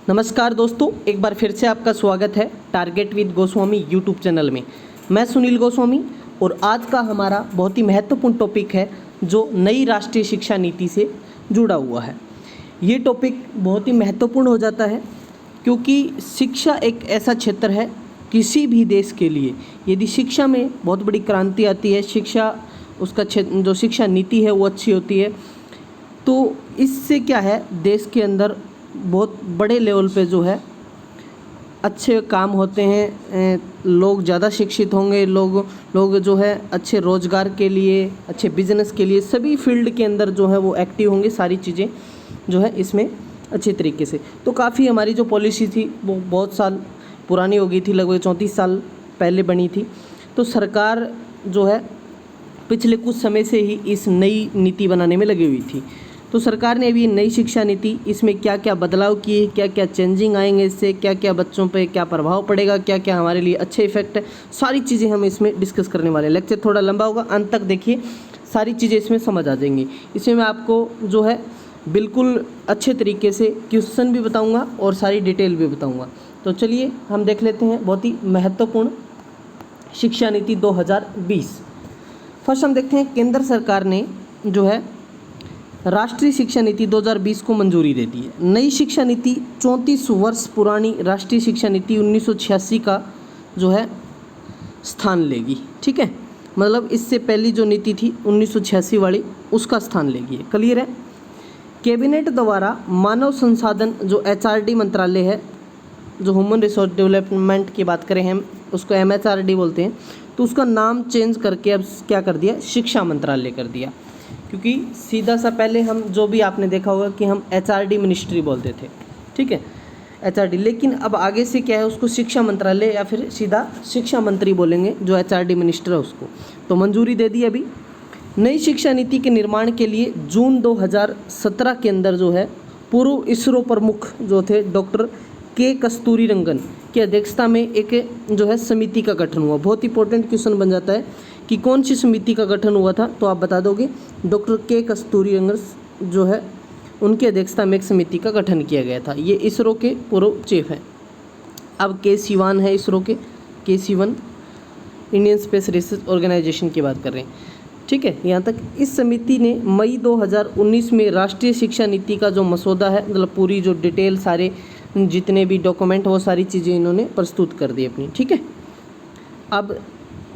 नमस्कार दोस्तों, एक बार फिर से आपका स्वागत है target with Goswami YouTube channel में। मैं सुनील गोस्वामी और आज का हमारा बहुत ही महत्वपूर्ण टॉपिक है जो नई राष्ट्रीय शिक्षा नीति से जुड़ा हुआ है। ये टॉपिक बहुत ही महत्वपूर्ण हो जाता है क्योंकि शिक्षा एक ऐसा क्षेत्र है किसी भी देश के लिए, यदि शिक्षा में बहुत बड़ी क्रांति आती है, शिक्षा उसका जो शिक्षा नीति है वो अच्छी होती है, तो इससे क्या है, देश के अंदर बहुत बड़े लेवल पे जो है अच्छे काम होते हैं, लोग ज़्यादा शिक्षित होंगे, लोग जो है अच्छे रोज़गार के लिए, अच्छे बिजनेस के लिए, सभी फील्ड के अंदर जो है वो एक्टिव होंगे। सारी चीज़ें जो है इसमें अच्छे तरीके से, तो काफ़ी हमारी जो पॉलिसी थी वो बहुत साल पुरानी हो गई थी, लगभग 34 साल पहले बनी थी। तो सरकार जो है पिछले कुछ समय से ही इस नई नीति बनाने में लगी हुई थी। तो सरकार ने अभी नई शिक्षा नीति, इसमें क्या क्या बदलाव किए, क्या क्या चेंजिंग आएंगे, इससे क्या क्या बच्चों पे क्या प्रभाव पड़ेगा, क्या क्या हमारे लिए अच्छे इफेक्ट है, सारी चीज़ें हम इसमें डिस्कस करने वाले हैं। लेक्चर थोड़ा लंबा होगा, अंत तक देखिए, सारी चीज़ें इसमें समझ आ जाएंगी। इसमें मैं आपको जो है बिल्कुल अच्छे तरीके से क्वेश्चन भी बताऊँगा और सारी डिटेल भी बताऊँगा। तो चलिए हम देख लेते हैं बहुत ही महत्वपूर्ण शिक्षा नीति 2020। फर्स्ट हम देखते हैं, केंद्र सरकार ने जो है राष्ट्रीय शिक्षा नीति 2020 को मंजूरी दे दी है। नई शिक्षा नीति 34 वर्ष पुरानी राष्ट्रीय शिक्षा नीति 1986 का जो है स्थान लेगी। ठीक है, मतलब इससे पहली जो नीति थी 1986 वाली, उसका स्थान लेगी। क्लियर है। कैबिनेट द्वारा मानव संसाधन जो HRD मंत्रालय है, जो ह्यूमन रिसोर्स डेवलपमेंट की बात करें हम उसको MHRD बोलते हैं, तो उसका नाम चेंज करके अब क्या कर दिया, शिक्षा मंत्रालय कर दिया। क्योंकि सीधा सा पहले हम जो भी आपने देखा होगा कि हम HRD मिनिस्ट्री बोलते थे, ठीक है, HRD, लेकिन अब आगे से क्या है, उसको शिक्षा मंत्रालय या फिर सीधा शिक्षा मंत्री बोलेंगे, जो HRD मिनिस्टर है उसको। तो मंजूरी दे दी अभी। नई शिक्षा नीति के निर्माण के लिए जून 2017 के अंदर जो है पूर्व इसरो प्रमुख जो थे डॉक्टर के कस्तूरीरंगन की अध्यक्षता में एक जो है समिति का गठन हुआ। बहुत इंपॉर्टेंट क्वेश्चन बन जाता है कि कौन सी समिति का गठन हुआ था, तो आप बता दोगे, डॉक्टर के कस्तूरीरंगन जो है उनकी अध्यक्षता में एक समिति का गठन किया गया था। ये इसरो के पूर्व चीफ हैं। अब के है इसरो के, के इंडियन स्पेस रिसर्च ऑर्गेनाइजेशन की बात कर रहे हैं। ठीक है, यहाँ तक। इस समिति ने मई 2019 में राष्ट्रीय शिक्षा नीति का जो मसौदा है, मतलब पूरी जो डिटेल, सारे जितने भी डॉक्यूमेंट, वो सारी चीज़ें इन्होंने प्रस्तुत कर दी अपनी। ठीक है, अब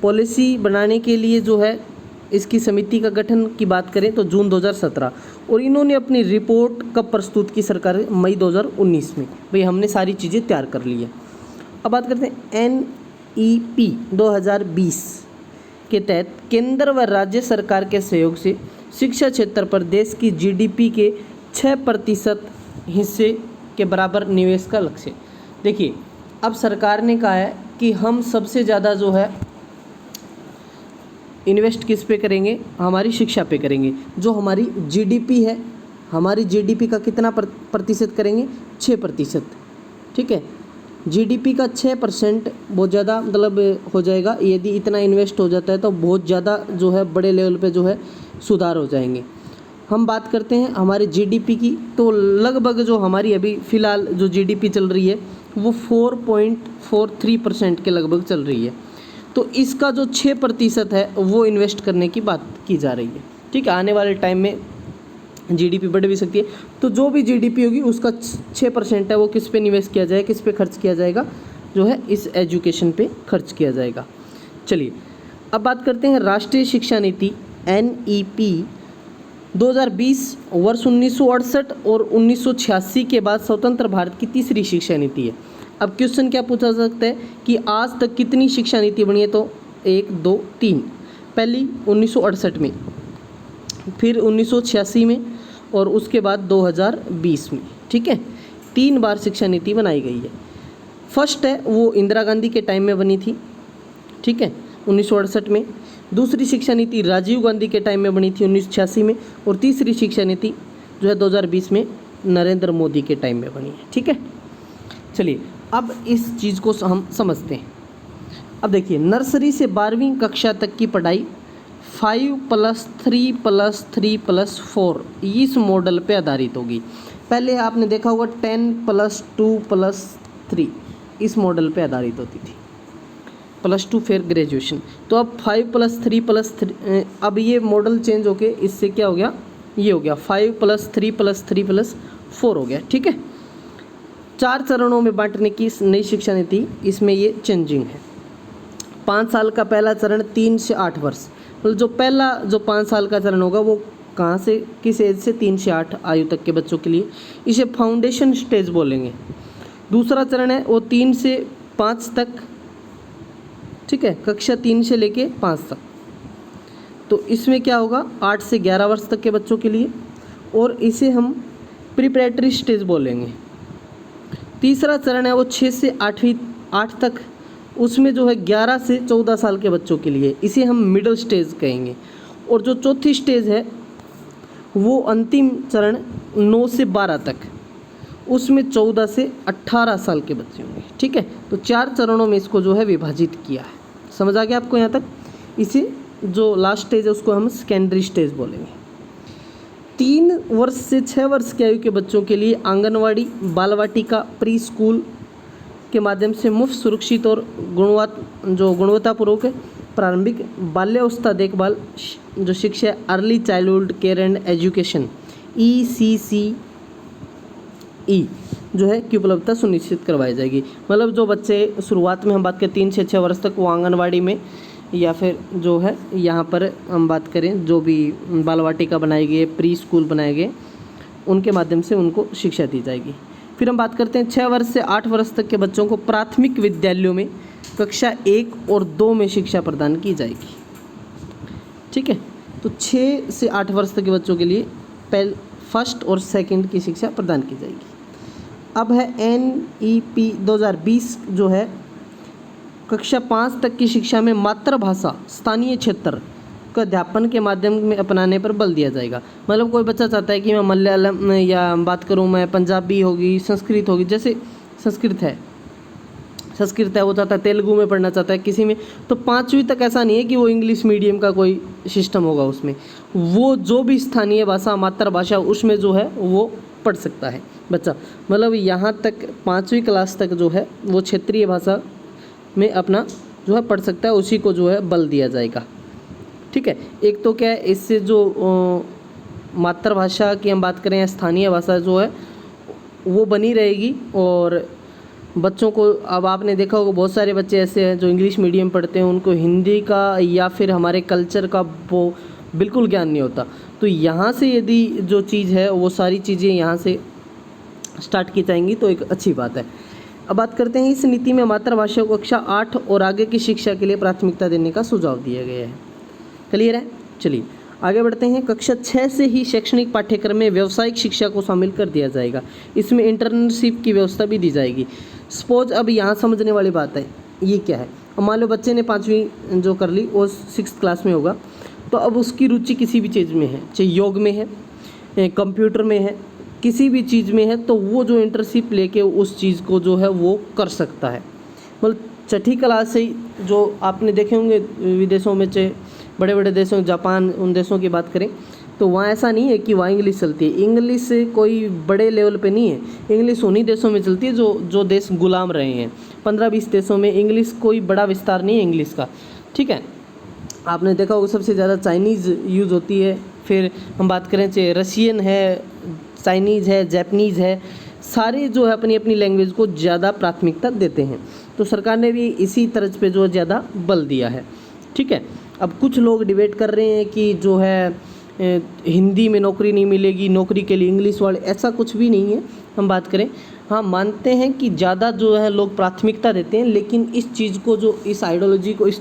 पॉलिसी बनाने के लिए जो है इसकी समिति का गठन की बात करें तो जून 2017, और इन्होंने अपनी रिपोर्ट कब प्रस्तुत की सरकार, मई 2019 में। भाई हमने सारी चीज़ें तैयार कर ली है। अब बात करते हैं NEP 2020 के तहत केंद्र व राज्य सरकार के सहयोग से शिक्षा क्षेत्र पर देश की GDP के 6% हिस्से के बराबर निवेश का लक्ष्य। देखिए, अब सरकार ने कहा है कि हम सबसे ज़्यादा जो है इन्वेस्ट किस पे करेंगे, हमारी शिक्षा पे करेंगे। जो हमारी GDP है, हमारी GDP का कितना प्रतिशत करेंगे, 6%। ठीक है, GDP का 6% बहुत ज़्यादा मतलब हो जाएगा। यदि इतना इन्वेस्ट हो जाता है तो बहुत ज़्यादा जो है बड़े लेवल पे जो है सुधार हो जाएंगे। हम बात करते हैं हमारे GDP की, तो लगभग जो हमारी अभी फ़िलहाल जो GDP चल रही है वो 4.43% के लगभग चल रही है। तो इसका जो 6% है वो इन्वेस्ट करने की बात की जा रही है। ठीक है, आने वाले टाइम में GDP बढ़ भी सकती है, तो जो भी GDP होगी उसका 6% है वो किस पे निवेश किया जाएगा, किस पे खर्च किया जाएगा, जो है इस एजुकेशन पे खर्च किया जाएगा। चलिए अब बात करते हैं राष्ट्रीय शिक्षा नीति NEP 2020 वर्ष 1968 और 1986 के बाद स्वतंत्र भारत की तीसरी शिक्षा नीति है। अब क्वेश्चन क्या पूछा सकता है कि आज तक कितनी शिक्षा नीति बनी है, तो 1, 2, 3। पहली 1968 में, फिर 1986 में और उसके बाद 2020 में। ठीक है, 3 बार शिक्षा नीति बनाई गई है। फर्स्ट है वो इंदिरा गांधी के टाइम में बनी थी, ठीक है, 1968 में। दूसरी शिक्षा नीति राजीव गांधी के टाइम में बनी थी 1986 में, और तीसरी शिक्षा नीति जो है 2020 में नरेंद्र मोदी के टाइम में बनी है। ठीक है, चलिए अब इस चीज़ को हम समझते हैं। अब देखिए, नर्सरी से 12वीं कक्षा तक की पढ़ाई 5+3+3+4 इस मॉडल पे आधारित होगी। पहले आपने देखा होगा 10+2+3 इस मॉडल पे आधारित होती थी, +2 फिर ग्रेजुएशन। तो अब 5+3+3, अब ये मॉडल चेंज होके इससे क्या हो गया, ये हो गया 5+3+3+4 हो गया। ठीक है, 4 चरणों में बांटने की नई शिक्षा नीति, इसमें ये चेंजिंग है। 5 साल का पहला चरण 3 से 8 वर्ष, मतलब जो पहला जो 5 साल का चरण होगा वो कहाँ से किस एज से, 3 से 8 आयु तक के बच्चों के लिए, इसे फाउंडेशन स्टेज बोलेंगे। दूसरा चरण है वो 3 से 5 तक, ठीक है, कक्षा 3 से लेके 5 तक। तो इसमें क्या होगा, 8 से 11 वर्ष तक के बच्चों के लिए, और इसे हम प्रिपरेटरी स्टेज बोलेंगे। तीसरा चरण है वो 6 से 8 तक, उसमें जो है 11 से 14 साल के बच्चों के लिए, इसे हम मिडिल स्टेज कहेंगे। और जो चौथी स्टेज है वो अंतिम चरण 9 से 12 तक, उसमें 14 से 18 साल के बच्चे होंगे। ठीक है, तो 4 चरणों में इसको जो है विभाजित किया है। समझ आ गया आपको यहाँ तक। इसे जो लास्ट स्टेज है उसको हम सेकेंडरी स्टेज बोलेंगे। 3 वर्ष से 6 वर्ष की आयु के बच्चों के लिए आंगनवाड़ी, बालवाटिका, प्री स्कूल के माध्यम से मुफ्त, सुरक्षित और गुणवत्तापूर्वक प्रारंभिक बाल्यावस्था देखभाल जो शिक्षा, early childhood care and education ECCE जो है की उपलब्धता सुनिश्चित करवाई जाएगी। मतलब जो बच्चे शुरुआत में हम बात करें 3 से 6 वर्ष तक, वो आंगनवाड़ी में या फिर जो है यहाँ पर हम बात करें जो भी बालवाटिका बनाए गए, प्री स्कूल बनाए गए, उनके माध्यम से उनको शिक्षा दी जाएगी। फिर हम बात करते हैं 6 वर्ष से 8 वर्ष तक के बच्चों को प्राथमिक विद्यालयों में कक्षा 1 और 2 में शिक्षा प्रदान की जाएगी। ठीक है, तो 6 से 8 वर्ष तक के बच्चों के लिए फर्स्ट और सेकंड की शिक्षा प्रदान की जाएगी। अब है NEP 2020 जो है कक्षा 5 तक की शिक्षा में मातृभाषा स्थानीय क्षेत्र का अध्यापन के माध्यम में अपनाने पर बल दिया जाएगा। मतलब कोई बच्चा चाहता है कि मैं मलयालम या बात करूं, मैं पंजाबी होगी, संस्कृत होगी, जैसे संस्कृत है वो चाहता है तेलुगु में पढ़ना चाहता है किसी में, तो 5वीं तक ऐसा नहीं है कि वो इंग्लिश मीडियम का कोई सिस्टम होगा उसमें, वो जो भी स्थानीय भाषा मातृभाषा उसमें जो है वो पढ़ सकता है बच्चा। मतलब यहाँ तक 5वीं क्लास तक जो है वो क्षेत्रीय भाषा में अपना जो है पढ़ सकता है, उसी को जो है बल दिया जाएगा। ठीक है, एक तो क्या है, इससे जो मातृभाषा की हम बात करें या स्थानीय भाषा जो है वो बनी रहेगी। और बच्चों को, अब आपने देखा होगा बहुत सारे बच्चे ऐसे हैं जो इंग्लिश मीडियम पढ़ते हैं, उनको हिंदी का या फिर हमारे कल्चर का वो बिल्कुल ज्ञान नहीं होता। तो यहाँ से यदि जो चीज़ है वो सारी चीज़ें यहाँ से स्टार्ट की जाएंगी तो एक अच्छी बात है। अब बात करते हैं इस नीति में मातृभाषा को कक्षा 8 और आगे की शिक्षा के लिए प्राथमिकता देने का सुझाव दिया गया है। क्लियर है, चलिए आगे बढ़ते हैं। कक्षा 6 से ही शैक्षणिक पाठ्यक्रम में व्यावसायिक शिक्षा को शामिल कर दिया जाएगा। इसमें इंटर्नशिप की व्यवस्था भी दी जाएगी। सपोज अब यहाँ समझने वाली बात है, ये क्या है, अब मान लो बच्चे ने 5वीं जो कर ली वो 6th क्लास में होगा, तो अब उसकी रुचि किसी भी चीज़ में है, चाहे योग में है, कंप्यूटर में है, किसी भी चीज़ में है, तो वो जो इंटर्नशिप लेके उस चीज़ को जो है वो कर सकता है। मतलब 6ठी क्लास से ही जो आपने देखे होंगे विदेशों में, चाहे बड़े बड़े देशों, जापान, उन देशों की बात करें तो वहाँ ऐसा नहीं है कि वहाँ इंग्लिश चलती है। इंग्लिश कोई बड़े लेवल पे नहीं है, इंग्लिश उन्हीं देशों में चलती है जो देश गुलाम रहे हैं। 15-20 देशों में इंग्लिश कोई बड़ा विस्तार नहीं है इंग्लिश का। ठीक है, आपने देखा होगा सबसे ज़्यादा चाइनीज़ यूज़ होती है। फिर हम बात करें चाहे रशियन है, चाइनीज़ है, जैपनीज़ है, सारे जो है अपनी अपनी लैंग्वेज को ज़्यादा प्राथमिकता देते हैं। तो सरकार ने भी इसी तर्ज पे जो ज़्यादा बल दिया है। ठीक है, अब कुछ लोग डिबेट कर रहे हैं कि जो है हिंदी में नौकरी नहीं मिलेगी, नौकरी के लिए इंग्लिश वाले, ऐसा कुछ भी नहीं है। हम बात करें, हाँ मानते हैं कि ज़्यादा जो है लोग प्राथमिकता देते हैं, लेकिन इस चीज़ को जो इस आइडियोलॉजी को, इस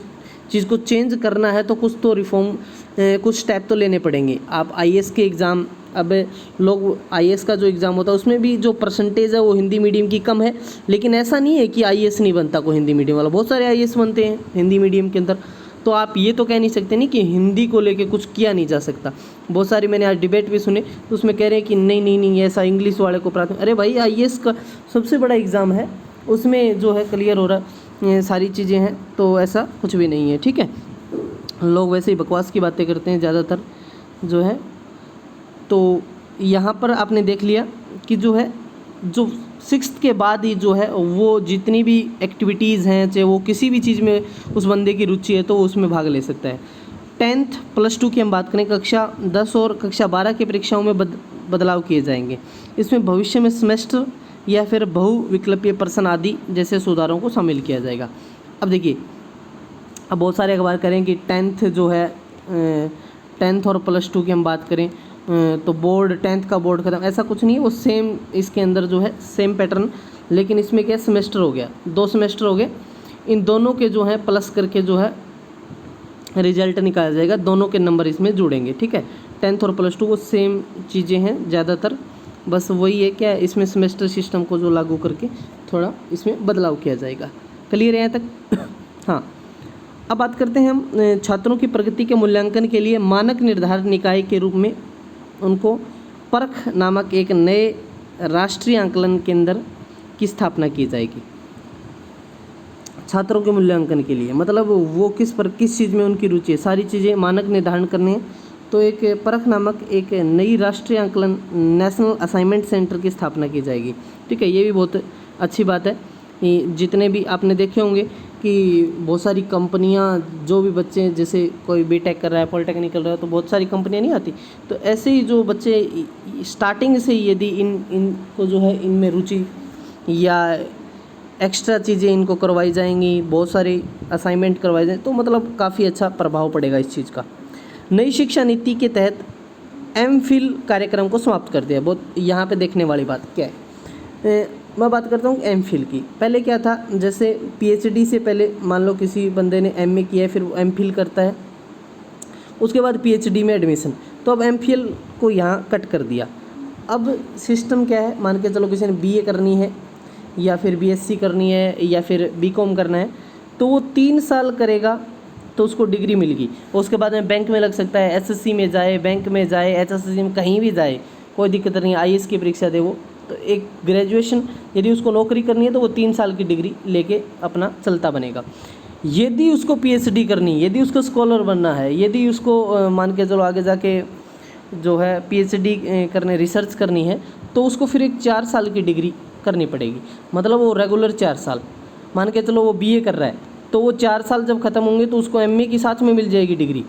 चीज़ को चेंज करना है तो कुछ तो रिफॉर्म, कुछ स्टेप तो लेने पड़ेंगे। आप IAS के एग्ज़ाम, अब लोग IAS का जो एग्ज़ाम होता है उसमें भी जो परसेंटेज है वो हिंदी मीडियम की कम है, लेकिन ऐसा नहीं है कि IAS नहीं बनता कोई हिंदी मीडियम वाला, बहुत सारे IAS बनते हैं हिंदी मीडियम के अंदर। तो आप ये तो कह नहीं सकते नहीं कि हिंदी को लेके कुछ किया नहीं जा सकता। बहुत सारी मैंने आज डिबेट भी सुने तो उसमें कह रहे हैं कि नहीं ऐसा इंग्लिश वाले को प्राथमिक, अरे भाई IAS का सबसे बड़ा एग्ज़ाम है, उसमें जो है क्लियर हो रहा ये सारी चीज़ें हैं, तो ऐसा कुछ भी नहीं है। ठीक है, लोग वैसे ही बकवास की बातें करते हैं ज़्यादातर जो है। तो यहाँ पर आपने देख लिया कि जो है जो 6th के बाद ही जो है वो जितनी भी एक्टिविटीज़ हैं, चाहे वो किसी भी चीज़ में उस बंदे की रुचि है तो वो उसमें भाग ले सकता है। 10th +2 की हम बात करें, कक्षा 10 और कक्षा 12 की परीक्षाओं में बदलाव किए जाएंगे। इसमें भविष्य में सेमेस्टर या फिर बहुविकल्पीय प्रश्न आदि जैसे सुधारों को शामिल किया जाएगा। अब देखिए, अब बहुत सारे अखबार करें कि 10th जो है 10th और +2 की हम बात करें तो बोर्ड 10th का बोर्ड ख़त्म, ऐसा कुछ नहीं है। वो सेम इसके अंदर जो है सेम पैटर्न, लेकिन इसमें क्या सेमेस्टर हो गया, 2 सेमेस्टर हो गए। इन दोनों के जो है प्लस करके जो है रिजल्ट निकाला जाएगा, दोनों के नंबर इसमें जुड़ेंगे, ठीक है। 10th और +2 वो सेम चीज़ें हैं ज़्यादातर, बस वही है क्या इसमें सेमेस्टर सिस्टम को जो लागू करके थोड़ा इसमें बदलाव किया जाएगा। क्लियर है यहाँ तक? हाँ, अब बात करते हैं हम छात्रों की प्रगति के मूल्यांकन के लिए मानक निर्धारण निकाय के रूप में उनको परख नामक एक नए राष्ट्रीय आंकलन केंद्र की स्थापना की जाएगी। छात्रों के मूल्यांकन के लिए मतलब वो किस चीज़ में उनकी रुचि है, सारी चीज़ें मानक निर्धारण करने हैं, तो एक परख नामक एक नई राष्ट्रीय आंकलन नेशनल असाइनमेंट सेंटर की स्थापना की जाएगी, ठीक है। ये भी बहुत अच्छी बात है। जितने भी आपने देखे होंगे कि बहुत सारी कंपनियां, जो भी बच्चे जैसे कोई बीटेक कर रहा है, पॉलिटेक्निक कर रहा है, तो बहुत सारी कंपनियां नहीं आती, तो ऐसे ही जो बच्चे स्टार्टिंग से यदि इनको जो है इनमें रुचि या एक्स्ट्रा चीज़ें इनको करवाई जाएंगी, बहुत सारी असाइनमेंट करवाई जाएंगे, तो मतलब काफ़ी अच्छा प्रभाव पड़ेगा इस चीज़ का। नई शिक्षा नीति के तहत एमफिल कार्यक्रम को समाप्त कर दिया। बहुत यहाँ पे देखने वाली बात क्या है, मैं बात करता हूँ एमफिल की। पहले क्या था, जैसे पीएचडी से पहले मान लो किसी बंदे ने एमए किया है, फिर वो एमफिल करता है, उसके बाद पीएचडी में एडमिशन, तो अब एमफिल को यहाँ कट कर दिया। अब सिस्टम क्या है, मान के चलो किसी ने बीए करनी है या फिर बीएससी करनी है या फिर बीकॉम करना है, तो वो 3 साल करेगा तो उसको डिग्री मिल गई। उसके बाद में बैंक में लग सकता है, एसएससी में जाए, बैंक में जाए, एचएससी में कहीं भी जाए, कोई दिक्कत नहीं, आईएएस की परीक्षा दे वो, तो एक ग्रेजुएशन यदि उसको नौकरी करनी है तो वो 3 साल की डिग्री लेके अपना चलता बनेगा। यदि उसको पीएचडी करनी है, यदि उसको स्कॉलर बनना है, यदि उसको मान के चलो आगे जाके जो है पीएचडी करने, रिसर्च करनी है, तो उसको फिर एक 4 साल की डिग्री करनी पड़ेगी। मतलब वो रेगुलर 4 साल, मान के चलो वो बीए कर रहा है, तो वो 4 साल जब ख़त्म होंगे तो उसको एमए की साथ में मिल जाएगी डिग्री,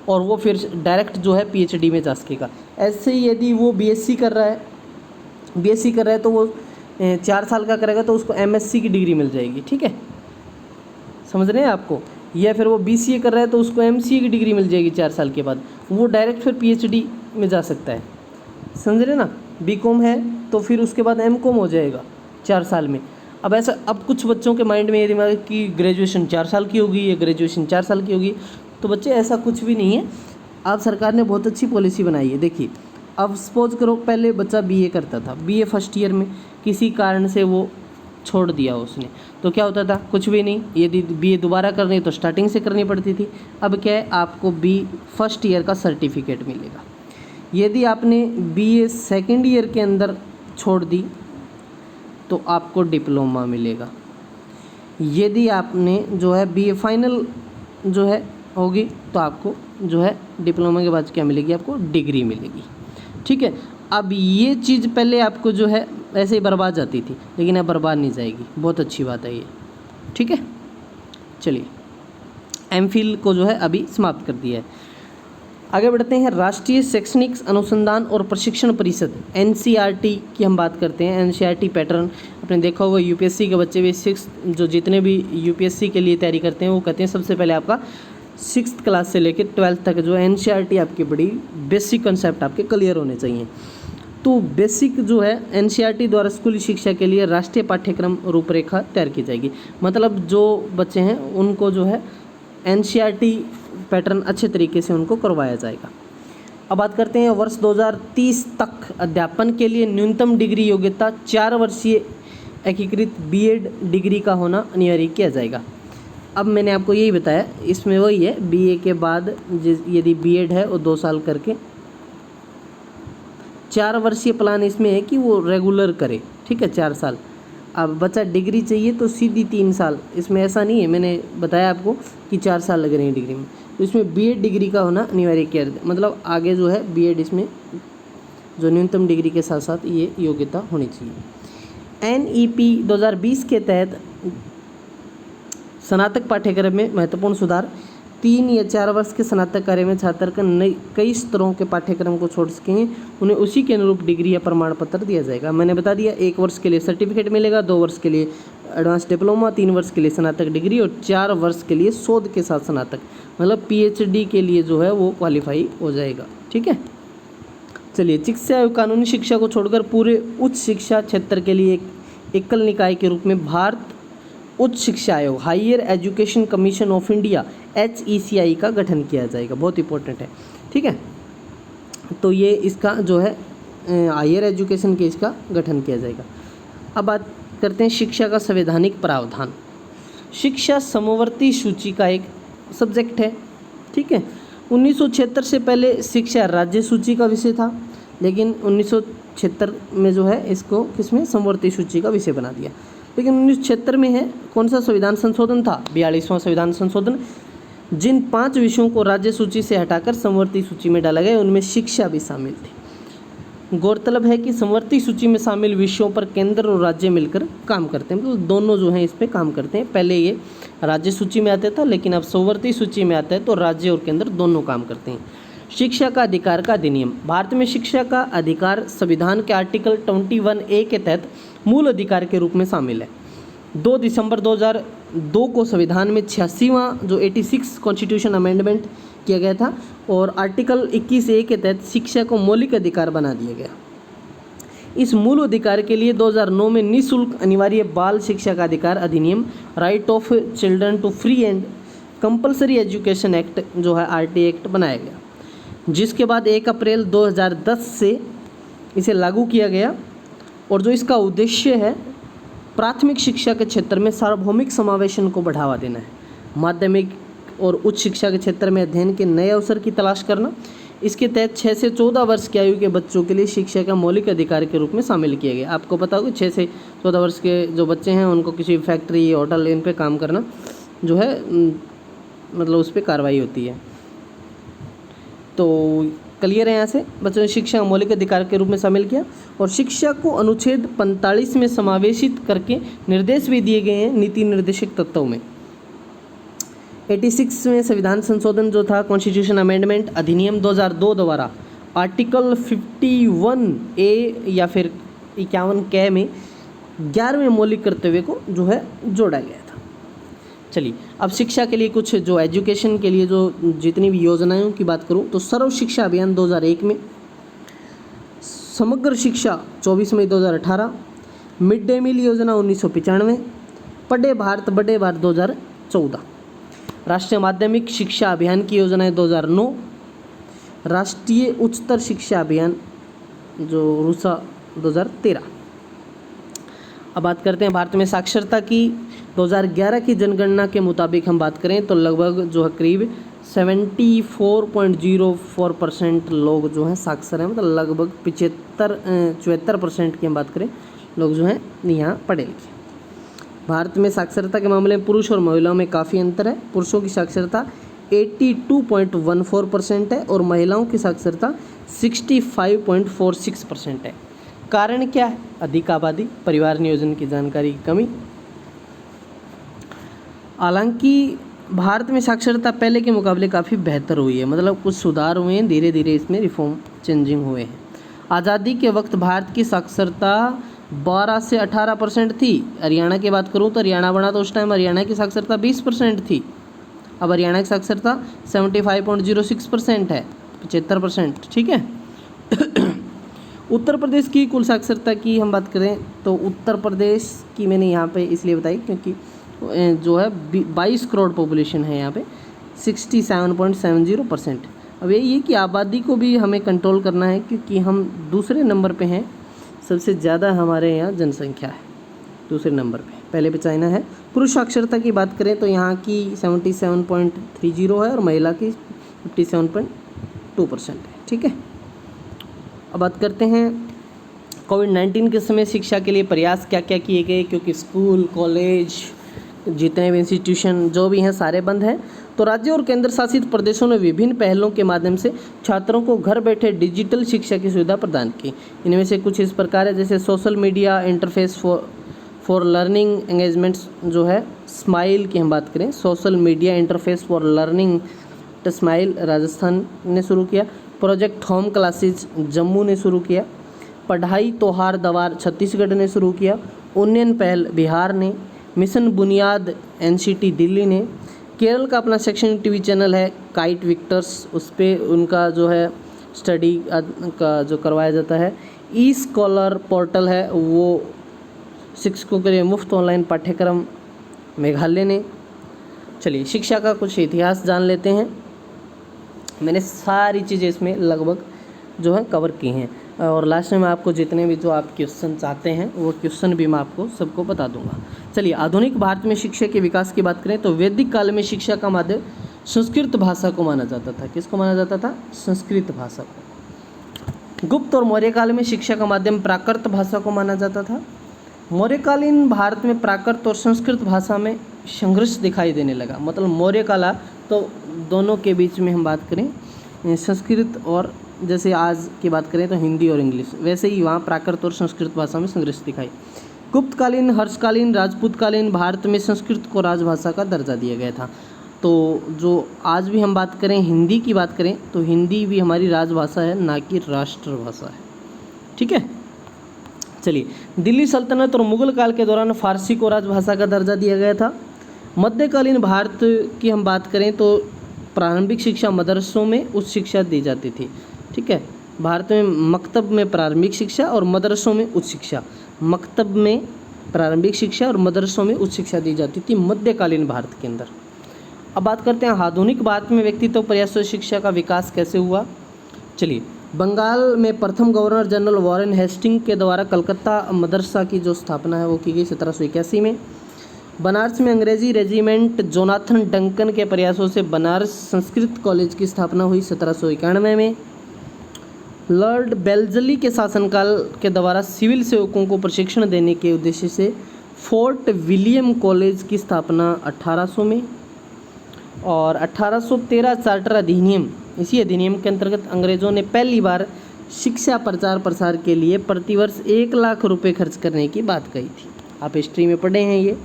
और वो फिर डायरेक्ट जो है पीएचडी में जा सकेगा। ऐसे ही यदि वो बीएससी कर रहा है तो वो 4 साल का करेगा तो उसको एमएससी की डिग्री मिल जाएगी, ठीक है, समझ रहे हैं आपको। या फिर वो बीसीए कर रहा है तो उसको एमसीए की डिग्री मिल जाएगी 4 साल के बाद, वो डायरेक्ट फिर पीएचडी में जा सकता है, समझ रहे ना। बीकॉम है तो फिर उसके बाद एमकॉम हो जाएगा 4 साल में। अब ऐसा, अब कुछ बच्चों के माइंड में ये दिमाग कि ग्रेजुएशन 4 साल की होगी, या ग्रेजुएशन 4 साल की होगी, तो बच्चे ऐसा कुछ भी नहीं है। अब सरकार ने बहुत अच्छी पॉलिसी बनाई है। देखिए, अब सपोज करो पहले बच्चा बीए करता था, बीए फर्स्ट ईयर में किसी कारण से वो छोड़ दिया उसने, तो क्या होता था, कुछ भी नहीं। यदि बीए दोबारा करनी तो स्टार्टिंग से करनी पड़ती थी। अब क्या है, आपको बी फर्स्ट ईयर का सर्टिफिकेट मिलेगा। यदि आपने बीए सेकेंड ईयर के अंदर छोड़ दी तो आपको डिप्लोमा मिलेगा। यदि आपने जो है बीए फाइनल जो है होगी तो आपको जो है डिप्लोमा के बाद क्या मिलेगी, आपको डिग्री मिलेगी, ठीक है। अब ये चीज़ पहले आपको जो है ऐसे ही बर्बाद जाती थी, लेकिन अब बर्बाद नहीं जाएगी, बहुत अच्छी बात है ये, ठीक है। चलिए, एमफिल को जो है अभी समाप्त कर दिया है। आगे बढ़ते हैं। राष्ट्रीय शैक्षणिक अनुसंधान और प्रशिक्षण परिषद एनसीईआरटी की हम बात करते हैं। एनसीईआरटी पैटर्न आपने देखा होगा, यूपीएससी के बच्चे भी 6 जो जितने भी यूपीएससी के लिए तैयारी करते हैं वो कहते हैं सबसे पहले आपका 6th क्लास से लेकर 12th तक जो एनसीईआरटी आपकी बड़ी बेसिक कंसेप्ट आपके क्लियर होने चाहिए। तो बेसिक जो है एनसीईआरटी द्वारा स्कूली शिक्षा के लिए राष्ट्रीय पाठ्यक्रम रूपरेखा तैयार की जाएगी। मतलब जो बच्चे हैं उनको जो है एनसीईआरटी पैटर्न अच्छे तरीके से उनको करवाया जाएगा। अब बात करते हैं वर्ष 2030 तक अध्यापन के लिए न्यूनतम डिग्री योग्यता 4 वर्षीय एकीकृत बीएड डिग्री का होना अनिवार्य किया जाएगा। अब मैंने आपको यही बताया, इसमें वही है, बीए के बाद यदि बीएड है वो 2 साल करके, 4 वर्षीय प्लान इसमें है कि वो रेगुलर करे, ठीक है, 4 साल। अब बच्चा डिग्री चाहिए तो सीधी 3 साल, इसमें ऐसा नहीं है, मैंने बताया आपको कि 4 साल लग रहे हैं डिग्री में, तो इसमें बीएड डिग्री का होना अनिवार्य किया, मतलब आगे जो है बीएड इसमें जो न्यूनतम डिग्री के साथ साथ ये योग्यता होनी चाहिए। NEP 2020 के तहत स्नातक पाठ्यक्रम में महत्वपूर्ण सुधार। 3 या 4 वर्ष के स्नातक कार्य में छात्र का कई स्तरों के पाठ्यक्रम को छोड़ सकेंगे, उन्हें उसी के अनुरूप डिग्री या प्रमाण पत्र दिया जाएगा। मैंने बता दिया 1 वर्ष के लिए सर्टिफिकेट मिलेगा, 2 वर्ष के लिए एडवांस डिप्लोमा, 3 वर्ष के लिए स्नातक डिग्री और 4 वर्ष के लिए शोध के साथ स्नातक, मतलब PhD के लिए जो है वो क्वालिफाई हो जाएगा। ठीक है, चलिए चिकित्सा एवं कानूनी शिक्षा को छोड़कर पूरे उच्च शिक्षा क्षेत्र के लिए एक एकल निकाय के रूप में भारत उच्च शिक्षा आयोग higher education commission of India HECI का गठन किया जाएगा। बहुत इंपॉर्टेंट है। ठीक है, तो ये इसका जो है हायर एजुकेशन के इसका गठन किया जाएगा। अब बात करते हैं शिक्षा का संवैधानिक प्रावधान। शिक्षा समवर्ती सूची का एक सब्जेक्ट है। ठीक है, 1976 से पहले शिक्षा राज्य सूची का विषय था, लेकिन 1976 में जो है इसको किसमें समवर्ती सूची का विषय बना दिया। लेकिन 1976 में है कौन सा संविधान संशोधन था? 42वां संविधान संशोधन। जिन 5 विषयों को राज्य सूची से हटाकर समवर्ती सूची में डाला गया उनमें शिक्षा भी शामिल थी। गौरतलब है कि समवर्ती सूची में शामिल विषयों पर केंद्र और राज्य मिलकर काम करते हैं, मतलब दोनों जो हैं इस पर काम करते हैं। पहले ये राज्य सूची में आता था, लेकिन अब समवर्ती सूची में आता है तो राज्य और केंद्र दोनों काम करते हैं। शिक्षा का अधिकार का अधिनियम। भारत में शिक्षा का अधिकार संविधान के आर्टिकल 21A के तहत मूल अधिकार के रूप में शामिल है। 2 दिसंबर 2002 को संविधान में 86वां जो 86 कॉन्स्टिट्यूशन अमेंडमेंट किया गया था और आर्टिकल 21A के तहत शिक्षा को मौलिक अधिकार बना दिया गया। इस मूल अधिकार के लिए 2009 में निःशुल्क अनिवार्य बाल शिक्षा का अधिकार अधिनियम right of children to free and compulsory education act जो है RT एक्ट बनाया गया, जिसके बाद 1 अप्रैल 2010 से इसे लागू किया गया। और जो इसका उद्देश्य है प्राथमिक शिक्षा के क्षेत्र में सार्वभौमिक समावेशन को बढ़ावा देना है, माध्यमिक और उच्च शिक्षा के क्षेत्र में अध्ययन के नए अवसर की तलाश करना। इसके तहत 6 से 14 वर्ष की आयु के बच्चों के लिए शिक्षा का मौलिक अधिकार के रूप में शामिल किया गया। आपको पता होगा 6 से 14 वर्ष के जो बच्चे हैं उनको किसी फैक्ट्री होटल इन पे काम करना जो है मतलब उस पर कार्रवाई होती है। तो क्लियर है यहाँ से बच्चों ने शिक्षा का मौलिक अधिकार के रूप में शामिल किया। और शिक्षा को अनुच्छेद 45 में समावेशित करके निर्देश भी दिए गए हैं नीति निर्देशक तत्वों में। 86 में संविधान संशोधन जो था कॉन्स्टिट्यूशन अमेंडमेंट अधिनियम 2002 द्वारा आर्टिकल 51A या फिर 51K में 11वें मौलिक कर्तव्य को जो है जोड़ा गया था। चलिए अब शिक्षा के लिए कुछ जो एजुकेशन के लिए जो जितनी भी योजनाओं की बात करूं तो सर्व शिक्षा अभियान 2001 में, समग्र शिक्षा 24 मई 2018, मिड डे मील योजना 1995, पढ़े भारत बढ़े भारत 2014, राष्ट्रीय माध्यमिक शिक्षा अभियान की योजनाएं 2009, राष्ट्रीय उच्चतर शिक्षा अभियान जो रूसा 2013। अब बात करते हैं भारत में साक्षरता की। 2011 की जनगणना के मुताबिक हम बात करें तो लगभग जो है करीब 74.04% लोग जो हैं साक्षर हैं, मतलब लगभग 74% की हम बात करें लोग जो हैं यहाँ पढ़े लिखे। भारत में साक्षरता के मामले में पुरुष और महिलाओं में काफ़ी अंतर है। पुरुषों की साक्षरता 82.14% है और महिलाओं की साक्षरता 65.46% है। कारण क्या है? अधिक आबादी, परिवार नियोजन की जानकारी की कमी। हालांकि भारत में साक्षरता पहले के मुकाबले काफ़ी बेहतर हुई है, मतलब कुछ सुधार हुए हैं, धीरे धीरे इसमें रिफॉर्म चेंजिंग हुए हैं। आज़ादी के वक्त भारत की साक्षरता 12 से 18% थी। हरियाणा की बात करूं तो हरियाणा बना तो उस टाइम हरियाणा की साक्षरता 20% थी। अब हरियाणा की साक्षरता 75.06% है, 75%। ठीक है। उत्तर प्रदेश की कुल साक्षरता की हम बात करें तो उत्तर प्रदेश की मैंने यहाँ पे इसलिए बताई क्योंकि जो है 22 करोड़ पॉपुलेशन है यहाँ पे, 67.70%। अब यही है कि आबादी को भी हमें कंट्रोल करना है क्योंकि हम दूसरे नंबर पे हैं, सबसे ज़्यादा हमारे यहाँ जनसंख्या है दूसरे नंबर पे, पहले पे चाइना है। पुरुष साक्षरता की बात करें तो यहाँ की 77.30 है और महिला की 57.2% है। ठीक है। अब बात करते हैं कोविड-19 के समय शिक्षा के लिए प्रयास क्या क्या किए गए, क्योंकि स्कूल, कॉलेज, जितने भी इंस्टीट्यूशन जो भी हैं सारे बंद हैं। तो राज्यों और केंद्र शासित प्रदेशों ने विभिन्न पहलों के माध्यम से छात्रों को घर बैठे डिजिटल शिक्षा की सुविधा प्रदान की। इनमें से कुछ इस प्रकार है, जैसे social media interface for learning engagements जो है स्माइल की हम बात करें, social media interface for learning smile Rajasthan ने शुरू किया। प्रोजेक्ट होम क्लासेज जम्मू ने शुरू किया। पढ़ाई तोहार दवार छत्तीसगढ़ ने शुरू किया। उन्नयन पहल बिहार ने। मिशन बुनियाद एनसीटी दिल्ली ने। केरल का अपना शैक्षणिक टीवी चैनल है काइट विक्टर्स, उस पर उनका जो है स्टडी का जो करवाया जाता है। ई स्कॉलर पोर्टल है, वो शिक्षकों के लिए मुफ्त ऑनलाइन पाठ्यक्रम मेघालय ने। चलिए शिक्षा का कुछ इतिहास जान लेते हैं। मैंने सारी चीज़ें इसमें लगभग जो है कवर की हैं, और लास्ट में मैं आपको जितने भी जो आप क्वेश्चन चाहते हैं वो क्वेश्चन भी मैं आपको सबको बता दूंगा। चलिए आधुनिक भारत में शिक्षा के विकास की बात करें तो वैदिक काल में शिक्षा का माध्यम संस्कृत भाषा को माना जाता था। किसको माना जाता था? संस्कृत भाषा को। गुप्त और मौर्य काल में शिक्षा का माध्यम प्राकृत भाषा को माना जाता था। मौर्यकालीन भारत में प्राकृत और संस्कृत भाषा में संघर्ष दिखाई देने लगा। मतलब मौर्य काल तो दोनों के बीच में हम बात करें संस्कृत और जैसे आज की बात करें तो हिंदी और इंग्लिश, वैसे ही वहाँ प्राकृत और संस्कृत भाषा में संघर्ष दिखाई। गुप्तकालीन, हर्षकालीन, राजपूतकालीन भारत में संस्कृत को राजभाषा का दर्जा दिया गया था। तो जो आज भी हम बात करें हिंदी की बात करें तो हिंदी भी हमारी राजभाषा है, ना कि राष्ट्रभाषा है। ठीक है। चलिए दिल्ली सल्तनत और मुगल काल के दौरान फारसी को राजभाषा का दर्जा दिया गया था। मध्यकालीन भारत की हम बात करें तो प्रारंभिक शिक्षा मदरसों में उच्च शिक्षा दी जाती थी। ठीक है। भारत में मकतब में प्रारंभिक शिक्षा और मदरसों में उच्च शिक्षा, मकतब में प्रारंभिक शिक्षा और मदरसों में उच्च शिक्षा दी जाती थी मध्यकालीन भारत के अंदर। अब बात करते हैं आधुनिक भारत में व्यक्तित्व प्रयासों शिक्षा का विकास कैसे हुआ। चलिए बंगाल में प्रथम गवर्नर जनरल वॉरेन हेस्टिंग के द्वारा कलकत्ता मदरसा की जो स्थापना है वो की गई 1781 में। बनारस में अंग्रेजी रेजिमेंट जोनाथन डंकन के प्रयासों से बनारस संस्कृत कॉलेज की स्थापना हुई 1791 में। लॉर्ड बेल्जली के शासनकाल के द्वारा सिविल सेवकों को प्रशिक्षण देने के उद्देश्य से फोर्ट विलियम कॉलेज की स्थापना 1800 में। और 1813 चार्टर अधिनियम, इसी अधिनियम के अंतर्गत अंग्रेजों ने पहली बार शिक्षा प्रचार प्रसार के लिए प्रतिवर्ष 1 लाख रुपए खर्च करने की बात कही थी। आप हिस्ट्री में पढ़े हैं ये।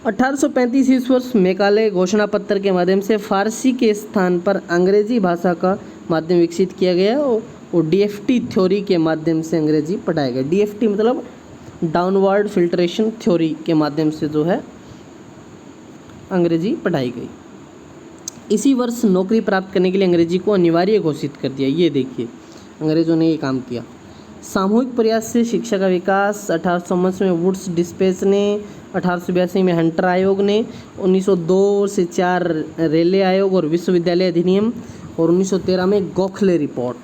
1835 ईस्वी वर्ष मेकाले घोषणा पत्र के माध्यम से फारसी के स्थान पर अंग्रेजी भाषा का माध्यम विकसित किया गया और डीएफटी थ्योरी के माध्यम से अंग्रेजी पढ़ाया गया। डीएफटी मतलब डाउनवर्ड फिल्ट्रेशन थ्योरी के माध्यम से जो है अंग्रेजी पढ़ाई गई। इसी वर्ष नौकरी प्राप्त करने के लिए अंग्रेजी को अनिवार्य घोषित कर दिया। ये देखिए अंग्रेजों ने ये काम किया। सामूहिक प्रयास से शिक्षा का विकास 1819 में वुड्स डिस्पेच ने, 1882 में हंटर आयोग ने, 1902 से 4 रेले आयोग और विश्वविद्यालय अधिनियम, और 1913 में गोखले रिपोर्ट,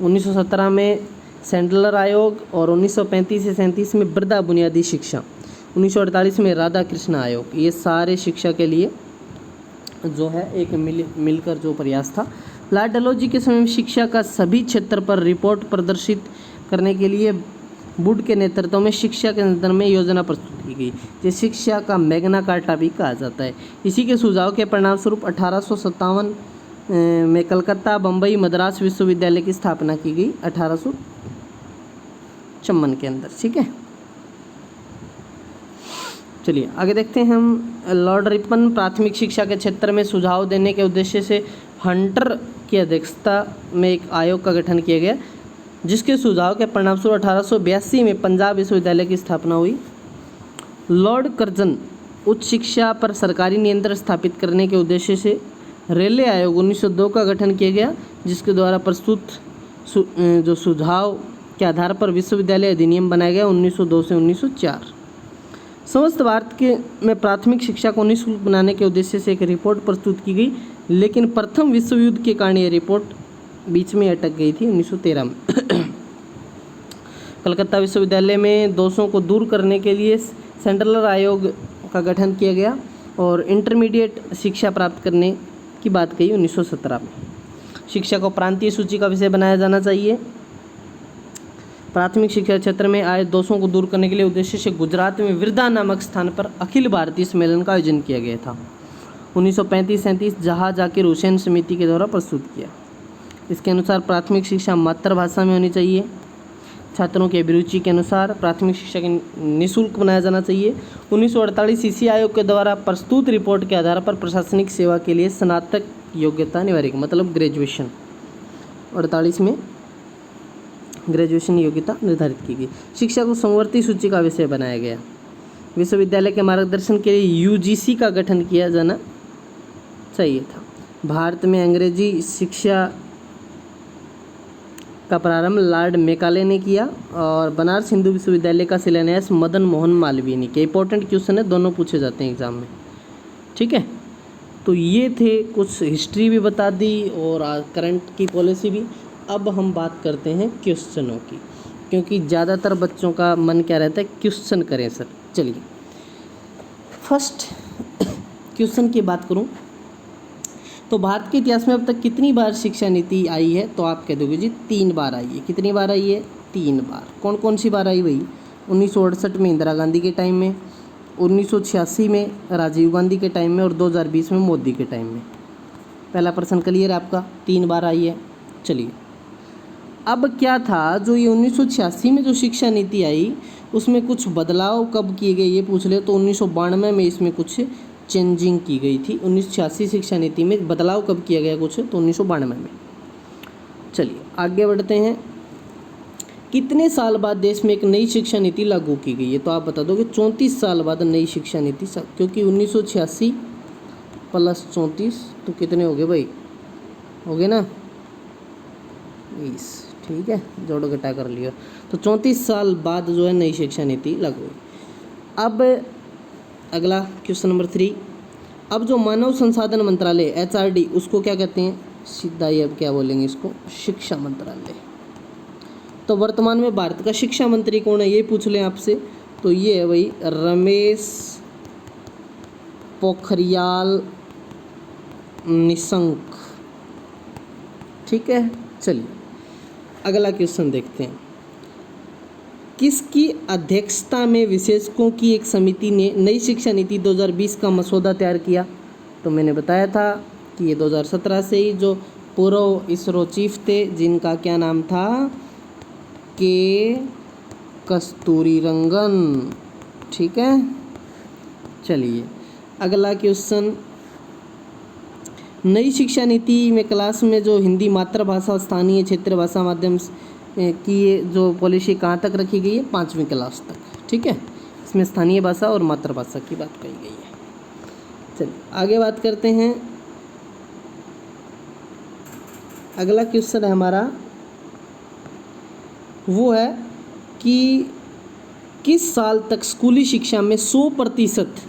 1917 में सैंडलर आयोग, और 1935 से 37 में वृद्धा बुनियादी शिक्षा, 1948 में राधा कृष्ण आयोग। ये सारे शिक्षा के लिए जो है एक मिलकर जो प्रयास था। लॉर्ड डलहौजी के समय में शिक्षा का सभी क्षेत्र पर रिपोर्ट प्रदर्शित करने के लिए वुड के नेतृत्व में शिक्षा के संदर्भ में योजना प्रस्तुत की गई, जिसे शिक्षा का मैग्ना कार्टा भी कहा जाता है। इसी के सुझाव के परिणाम स्वरूप 1857 में कलकत्ता, बम्बई, मद्रास विश्वविद्यालय की स्थापना की गई 1854 के अंदर। ठीक है। चलिए आगे देखते हैं हम। लॉर्ड रिपन प्राथमिक शिक्षा के क्षेत्र में सुझाव देने के उद्देश्य से हंटर की अध्यक्षता में एक आयोग का गठन किया गया, जिसके सुझाव के परिणामस्वरूप 1882 में पंजाब विश्वविद्यालय की स्थापना हुई। लॉर्ड कर्जन उच्च शिक्षा पर सरकारी नियंत्रण स्थापित करने के उद्देश्य से रेले आयोग 1902 का गठन किया गया, जिसके द्वारा प्रस्तुत जो सुझाव के आधार पर विश्वविद्यालय अधिनियम बनाया गया 1902 से 1904। समस्त भारत के में प्राथमिक शिक्षा को निःशुल्क बनाने के उद्देश्य से एक रिपोर्ट प्रस्तुत की गई, लेकिन प्रथम विश्व युद्ध के कारण ये रिपोर्ट बीच में अटक गई थी 1913 में। कलकत्ता विश्वविद्यालय में दोषों को दूर करने के लिए सैंडलर आयोग का गठन किया गया और इंटरमीडिएट शिक्षा प्राप्त करने की बात कही 1917 में। शिक्षा को प्रांतीय सूची का विषय बनाया जाना चाहिए। प्राथमिक शिक्षा क्षेत्र में आए दोषों को दूर करने के लिए उद्देश्य से गुजरात में विरदा नामक स्थान पर अखिल भारतीय सम्मेलन का आयोजन किया गया था। 1935-37 जहाँ जाकिर हुसैन समिति के द्वारा प्रस्तुत किया। इसके अनुसार प्राथमिक शिक्षा मातृभाषा में होनी चाहिए। छात्रों की अभिरुचि के अनुसार प्राथमिक शिक्षा की निःशुल्क बनाया जाना चाहिए। 1948 इसी आयोग के द्वारा प्रस्तुत रिपोर्ट के आधार पर प्रशासनिक सेवा के लिए स्नातक योग्यता अनिवार्य, मतलब ग्रेजुएशन 48 में ग्रेजुएशन योग्यता निर्धारित की गई। शिक्षा को समवर्ती सूची का विषय बनाया गया। विश्वविद्यालय के मार्गदर्शन के लिए यूजीसी का गठन किया जाना चाहिए था। भारत में अंग्रेजी शिक्षा का प्रारंभ लॉर्ड मेकाले ने किया और बनारस हिंदू विश्वविद्यालय का शिलान्यास मदन मोहन मालवीय ने किया। इंपॉर्टेंट क्वेश्चन है, दोनों पूछे जाते हैं एग्जाम में, ठीक है। तो ये थे, कुछ हिस्ट्री भी बता दी और करंट की पॉलिसी भी। अब हम बात करते हैं क्वेश्चनों की, क्योंकि ज़्यादातर बच्चों का मन क्या रहता है, क्वेश्चन करें सर। चलिए फर्स्ट क्वेश्चन की बात करूं तो भारत के इतिहास में अब तक कितनी बार शिक्षा नीति आई है, तो आप कह दोगे जी 3 बार आई है। कितनी बार आई है? 3 बार। कौन कौन सी बार आई भाई? 1968 में इंदिरा गांधी के टाइम में, 1986 में राजीव गांधी के टाइम में और 2020 में मोदी के टाइम में। पहला प्रश्न क्लियर है आपका, 3 बार आई है। चलिए अब क्या था, जो ये 1986 में जो शिक्षा नीति आई उसमें कुछ बदलाव कब किए गए ये पूछ ले तो 1992 में इसमें कुछ चेंजिंग की गई थी। 1986 शिक्षा नीति में बदलाव कब किया गया कुछ, तो 1992 में। चलिए आगे बढ़ते हैं। कितने साल बाद देश में एक नई शिक्षा नीति लागू की गई है, तो आप बता दो कि 34 साल बाद नई शिक्षा नीति, क्योंकि 1986 + 34 तो कितने हो गए भाई, हो गए ना 20, ठीक है, जोड़ो घटा कर लिया। तो 34 साल बाद जो है नई शिक्षा नीति लागू हुई। अब अगला क्वेश्चन नंबर 3। अब जो मानव संसाधन मंत्रालय HRD उसको क्या कहते हैं, सीधा ही अब क्या बोलेंगे इसको, शिक्षा मंत्रालय। तो वर्तमान में भारत का शिक्षा मंत्री कौन है ये पूछ लें आपसे, तो ये है भाई रमेश पोखरियाल निशंक, ठीक है। चलिए अगला क्वेश्चन देखते हैं। किसकी अध्यक्षता में विशेषज्ञों की एक समिति ने नई शिक्षा नीति 2020 का मसौदा तैयार किया, तो मैंने बताया था कि ये 2017 से ही जो पूर्व इसरो चीफ थे जिनका क्या नाम था, के कस्तूरीरंगन, ठीक है। चलिए अगला क्वेश्चन। नई शिक्षा नीति में क्लास में जो हिंदी मातृभाषा स्थानीय क्षेत्रीय भाषा माध्यम की जो पॉलिसी कहाँ तक रखी गई है, 5वीं क्लास तक, ठीक है। इसमें स्थानीय भाषा और मातृभाषा की बात कही गई है। चलिए आगे बात करते हैं। अगला क्वेश्चन है हमारा, वो है कि किस साल तक स्कूली शिक्षा में 100%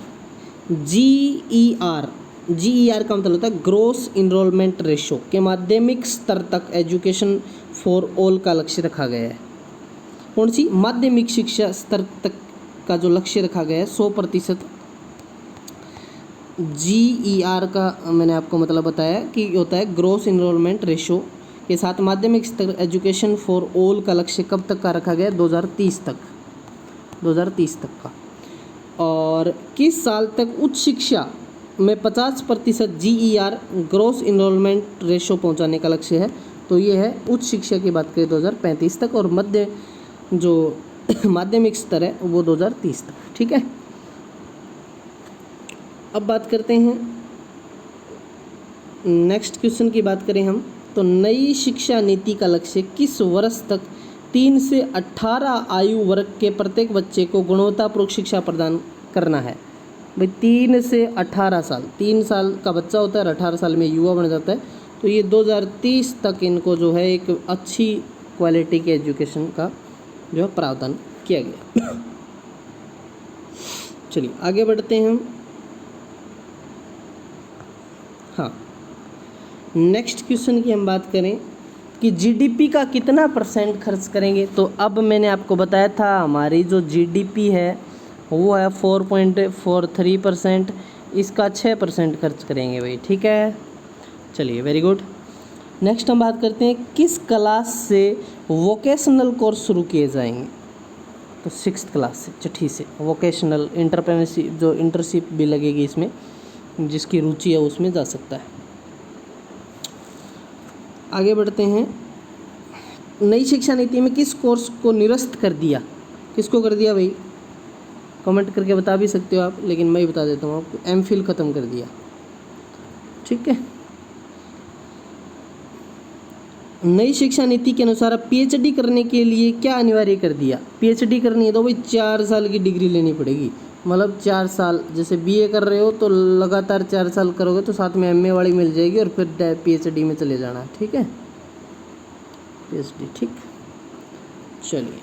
GER का मतलब होता है ग्रोस इनरोलमेंट रेशो के माध्यमिक स्तर तक एजुकेशन फॉर ऑल का लक्ष्य रखा गया है। कौन सी? माध्यमिक शिक्षा स्तर तक का जो लक्ष्य रखा गया है 100% GER का मैंने आपको मतलब बताया कि होता है ग्रोस इनरोलमेंट रेशो के साथ माध्यमिक स्तर एजुकेशन फॉर ऑल का लक्ष्य कब तक का रखा गया है? 2030 तक का। और किस साल तक उच्च शिक्षा में 50% GER ग्रोस इनरोलमेंट रेशो पहुंचाने का लक्ष्य है, तो ये है उच्च शिक्षा की बात करें 2035 तक, और मध्य जो माध्यमिक स्तर है वो 2030 तक, ठीक है। अब बात करते हैं नेक्स्ट क्वेश्चन की बात करें हम, तो नई शिक्षा नीति का लक्ष्य किस वर्ष तक 3 से 18 आयु वर्ग के प्रत्येक बच्चे को गुणवत्तापूर्ण शिक्षा प्रदान करना है। भाई 3 से 18 साल, 3 साल का बच्चा होता है और 18 साल में युवा बन जाता है, तो ये 2030 तक इनको जो है एक अच्छी क्वालिटी के एजुकेशन का जो है प्रावधान किया गया। चलिए आगे बढ़ते हैं हम। हाँ, नेक्स्ट क्वेश्चन की हम बात करें कि GDP का कितना % खर्च करेंगे, तो अब मैंने आपको बताया था हमारी जो GDP है वो है 4.43%, इसका 6% खर्च करेंगे भाई, ठीक है। चलिए वेरी गुड। नेक्स्ट हम बात करते हैं किस क्लास से वोकेशनल कोर्स शुरू किए जाएंगे। तो 6th क्लास से, छठी से वोकेशनल एंटरप्रेन्योरशिप, जो इंटर्नशिप भी लगेगी इसमें, जिसकी रुचि है उसमें जा सकता है। आगे बढ़ते हैं। नई शिक्षा नीति में किस कोर्स को निरस्त कर दिया? किसको कर दिया भाई? कमेंट करके बता भी सकते हो आप, लेकिन मैं ही बता देता हूँ आपको। एमफिल ख़त्म कर दिया। ठीक है। नई शिक्षा नीति के अनुसार अब पीएचडी करने के लिए क्या अनिवार्य कर दिया? पीएचडी करनी है तो भाई 4 साल की डिग्री लेनी पड़ेगी। मतलब 4 साल, जैसे बीए कर रहे हो तो लगातार 4 साल करोगे तो साथ में एमए वाली मिल जाएगी और फिर पीएचडी में चले जाना है। ठीक है, पीएचडी। ठीक, चलिए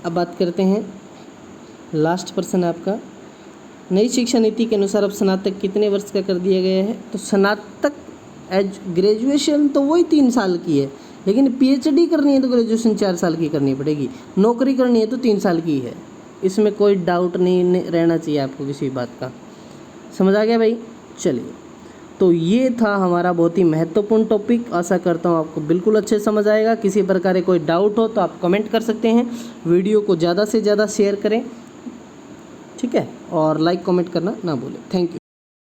अब बात करते हैं, लास्ट पर्सन आपका। नई शिक्षा नीति के अनुसार अब स्नातक कितने वर्ष का कर दिया गया है? तो स्नातक एज ग्रेजुएशन तो वही 3 साल की है, लेकिन पीएचडी करनी है तो ग्रेजुएशन 4 साल की करनी पड़ेगी। नौकरी करनी है तो 3 साल की है। इसमें कोई डाउट नहीं रहना चाहिए आपको किसी बात का। समझ आ गया भाई? चलिए, तो ये था हमारा बहुत ही महत्वपूर्ण टॉपिक। आशा करता हूँ आपको बिल्कुल अच्छे समझ आएगा। किसी प्रकार कोई डाउट हो तो आप कमेंट कर सकते हैं। वीडियो को ज़्यादा से ज़्यादा शेयर करें, ठीक है, और लाइक कमेंट करना ना भूलें। Thank you.